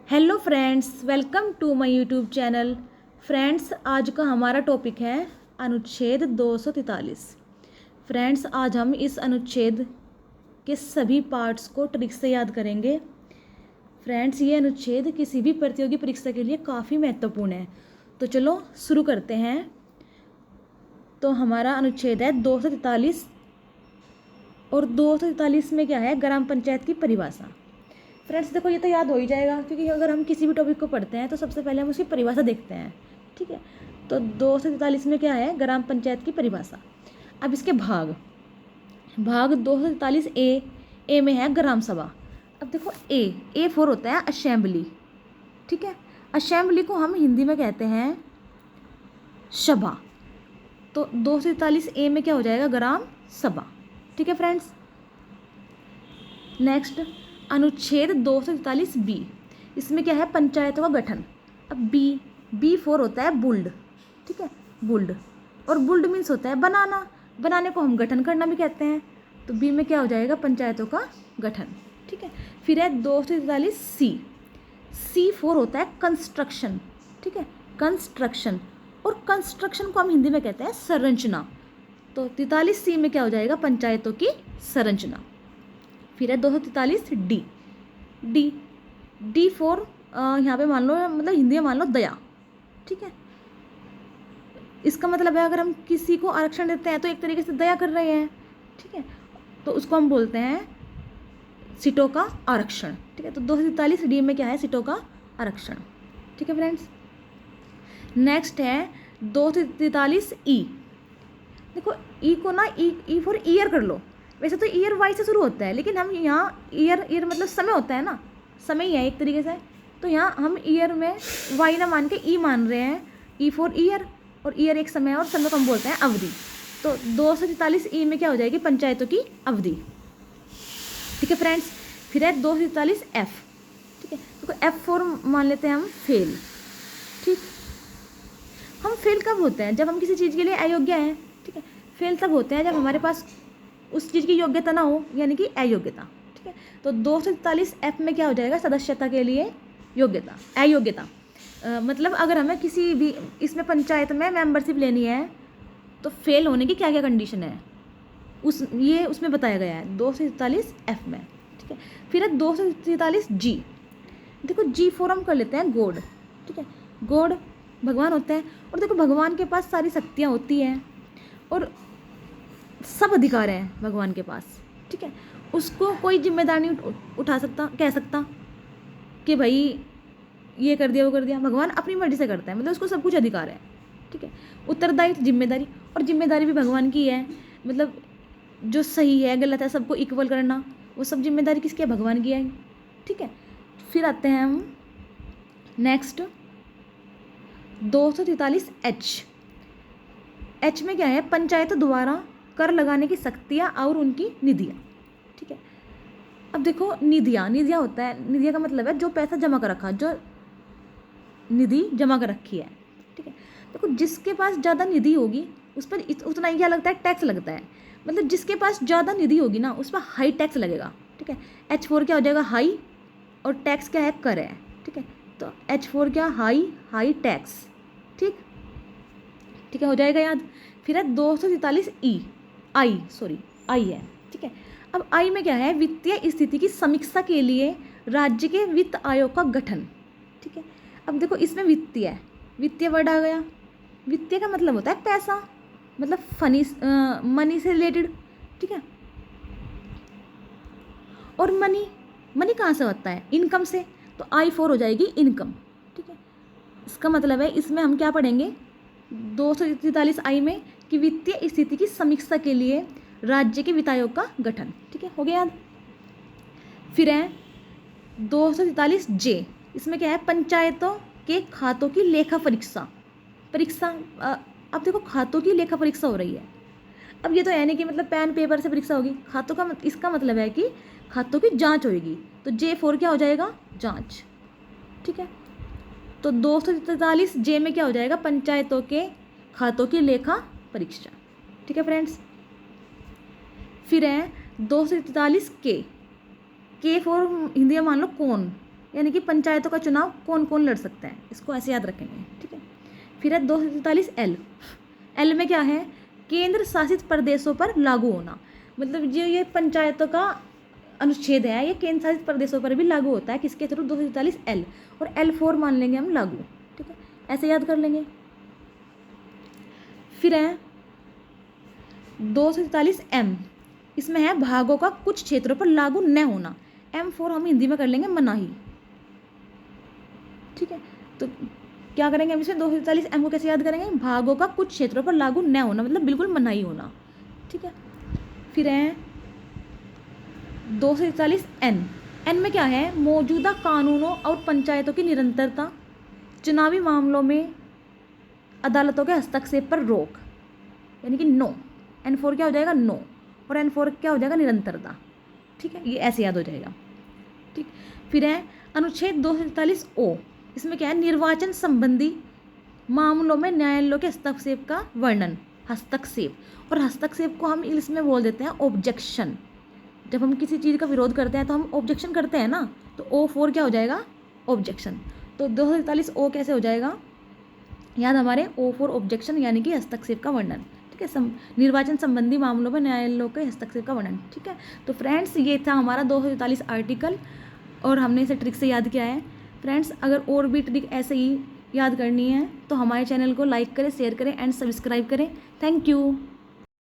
Hello friends, welcome to my YouTube channel. Friends, आज का हमारा टॉपिक है अनुच्छेद 243। फ्रेंड्स, आज हम इस अनुच्छेद के सभी पार्ट्स को ट्रिक से याद करेंगे। फ्रेंड्स, ये अनुच्छेद किसी भी प्रतियोगी परीक्षा के लिए काफ़ी महत्वपूर्ण है। तो चलो शुरू करते हैं। तो हमारा अनुच्छेद है 243 और 243 में क्या है, ग्राम पंचायत की परिभाषा। फ्रेंड्स देखो, ये तो याद हो ही जाएगा क्योंकि अगर हम किसी भी टॉपिक को पढ़ते हैं तो सबसे पहले हम उसकी परिभाषा देखते हैं। ठीक है, तो 243 में क्या है, ग्राम पंचायत की परिभाषा। अब इसके भाग 243 ए में है ग्राम सभा। अब देखो, ए फॉर होता है असेंबली। ठीक है, असेंबली को हम हिंदी में कहते हैं सभा। तो 243 ए में क्या हो जाएगा, ग्राम सभा। ठीक है फ्रेंड्स, नेक्स्ट अनुच्छेद 243 बी। इसमें क्या है, पंचायतों का गठन। अब बी फॉर होता है बुल्ड। ठीक है, बुल्ड, और बुल्ड मीन्स होता है बनाना। बनाने को हम गठन करना भी कहते हैं। तो बी में क्या हो जाएगा, पंचायतों का गठन। ठीक है, फिर है 243 सी फॉर होता है कंस्ट्रक्शन। ठीक है, कंस्ट्रक्शन, और कंस्ट्रक्शन को हम हिंदी में कहते हैं संरचना। तो 43 सी में क्या हो जाएगा, पंचायतों की संरचना। फिर है 243 डी फॉर यहाँ पे मान लो, मतलब हिंदी में मान लो दया। ठीक है, इसका मतलब है अगर हम किसी को आरक्षण देते हैं तो एक तरीके से दया कर रहे हैं। ठीक है, तो उसको हम बोलते हैं सीटों का आरक्षण। ठीक है, तो 243 डी में क्या है, सीटों का आरक्षण। ठीक है फ्रेंड्स, नेक्स्ट है 243 ई। देखो, ई को ना ई फॉर ईयर कर लो। वैसे तो ईयर वाई से शुरू होता है, लेकिन हम यहाँ ईयर मतलब समय होता है ना, समय ही है एक तरीके से। तो यहाँ हम ईयर में वाई ना मान के ई मान रहे हैं, ई फॉर ईयर, और ईयर एक समय है और समय को हम बोलते हैं अवधि। तो 243 ई में क्या हो जाएगी, पंचायतों की अवधि। ठीक है फ्रेंड्स, फिर है 243 एफ। ठीक है, तो एफ फॉर मान लेते हैं हम फेल। ठीक, हम फेल कब होते हैं, जब हम किसी चीज़ के लिए अयोग्य हैं। ठीक है, फेल तब होते हैं जब हमारे पास उस चीज़ की योग्यता ना हो, यानी कि अयोग्यता। ठीक है, तो 243 एफ में क्या हो जाएगा, सदस्यता के लिए योग्यता, अयोग्यता। मतलब अगर हमें किसी भी इसमें पंचायत में मेंबरशिप लेनी है तो फेल होने की क्या क्या कंडीशन है, उसमें बताया गया है 243 एफ में। ठीक है, फिर है 243 जी। देखो, जी फॉर हम कर लेते हैं गॉड। ठीक है, गॉड भगवान होते हैं, और देखो भगवान के पास सारी शक्तियाँ होती हैं और सब अधिकार हैं भगवान के पास। ठीक है, उसको कोई जिम्मेदारी नहीं उठा सकता, कह सकता कि भाई ये कर दिया वो कर दिया। भगवान अपनी मर्जी से करता है, मतलब उसको सब कुछ अधिकार है। ठीक है, उत्तरदायित्व, जिम्मेदारी, और जिम्मेदारी भी भगवान की है। मतलब जो सही है गलत है सबको इक्वल करना, वो सब जिम्मेदारी किसकी है, भगवान की है। ठीक है, फिर आते हैं हम नेक्स्ट 243 एच में क्या है, पंचायत द्वारा कर लगाने की शक्तियाँ और उनकी निधियाँ। ठीक है, अब देखो निधियाँ होता है, निधियाँ का मतलब है जो पैसा जमा कर रखा, जो निधि जमा कर रखी है। ठीक है, देखो जिसके पास ज़्यादा निधि होगी उस पर उतना ही क्या लगता है, टैक्स लगता है। मतलब जिसके पास ज़्यादा निधि होगी ना, उस पर हाई टैक्स लगेगा। ठीक है, एच फोर क्या हो जाएगा, हाई, और टैक्स क्या है, कर है। ठीक है, तो एच फोर क्या, हाई टैक्स। ठीक है, हो जाएगा याद। फिर है 243 आई है। ठीक है, अब आई में क्या है, वित्तीय स्थिति की समीक्षा के लिए राज्य के वित्त आयोग का गठन। ठीक है, अब देखो इसमें वित्तीय वर्ड आ गया। वित्तीय का मतलब होता है पैसा, मतलब मनी से रिलेटेड। ठीक है, और मनी कहाँ से होता है, इनकम से। तो आई फोर हो जाएगी इनकम। ठीक है, इसका मतलब है इसमें हम क्या पढ़ेंगे 243 आई में, कि वित्तीय स्थिति की समीक्षा के लिए राज्य के वित्त आयोग का गठन। ठीक है, हो गया याद। फिर है 243 जे। इसमें क्या है, पंचायतों के खातों की लेखा परीक्षा। अब देखो खातों की लेखा परीक्षा हो रही है। अब ये तो है नहीं कि मतलब पेन पेपर से परीक्षा होगी, खातों का इसका मतलब है कि खातों की जांच होगी। तो जे फोर क्या हो जाएगा, जांच। ठीक है, तो 243 जे में क्या हो जाएगा, पंचायतों के खातों की लेखा परीक्षा। ठीक है फ्रेंड्स, फिर है 243 के फॉर हिंदी में मान लो कौन। यानी कि पंचायतों का चुनाव कौन कौन लड़ सकता है, इसको ऐसे याद रखेंगे, ठीक है। फिर है 243 एल। एल में क्या है, केंद्र शासित प्रदेशों पर लागू होना, मतलब जो ये पंचायतों का अनुच्छेद है ये केंद्र शासित प्रदेशों पर भी लागू होता है, किसके थ्रू, 243 एल, और L4 मान लेंगे हम लागू, ठीक है, ऐसे याद कर लेंगे। फिर है 243 एम, इसमें है भागों का कुछ क्षेत्रों पर लागू न होना। M4 हम हिंदी में कर लेंगे मनाही, ठीक है। तो क्या करेंगे हम इसमें 243 एम को कैसे याद करेंगे, भागों का कुछ क्षेत्रों पर लागू न होना, मतलब बिल्कुल मनाही होना, ठीक है। फिर है 243 एन। एन में क्या है, मौजूदा कानूनों और पंचायतों की निरंतरता, चुनावी मामलों में अदालतों के हस्तक्षेप पर रोक, यानी कि नो। N4 क्या हो जाएगा, नो, और N4 क्या हो जाएगा, निरंतरता, ठीक है, ये ऐसे याद हो जाएगा, ठीक। फिर है अनुच्छेद 243 ओ, इसमें क्या है, निर्वाचन संबंधी मामलों में न्यायालयों के हस्तक्षेप का वर्णन, हस्तक्षेप, और हस्तक्षेप को हम इंग्लिश में बोल देते हैं ऑब्जेक्शन। जब हम किसी चीज़ का विरोध करते हैं तो हम ऑब्जेक्शन करते हैं ना, तो O4 क्या हो जाएगा, ऑब्जेक्शन। तो 243 ओ कैसे हो जाएगा, याद हमारे O4 ऑब्जेक्शन, यानी कि हस्तक्षेप का वर्णन, ठीक है, निर्वाचन संबंधी मामलों में न्यायालयों के हस्तक्षेप का वर्णन, ठीक है। तो फ्रेंड्स ये था हमारा 243 आर्टिकल, और हमने इसे ट्रिक से याद किया है। फ्रेंड्स अगर और भी ट्रिक ऐसे ही याद करनी है तो हमारे चैनल को लाइक करें, शेयर करें एंड सब्सक्राइब करें। Thank you.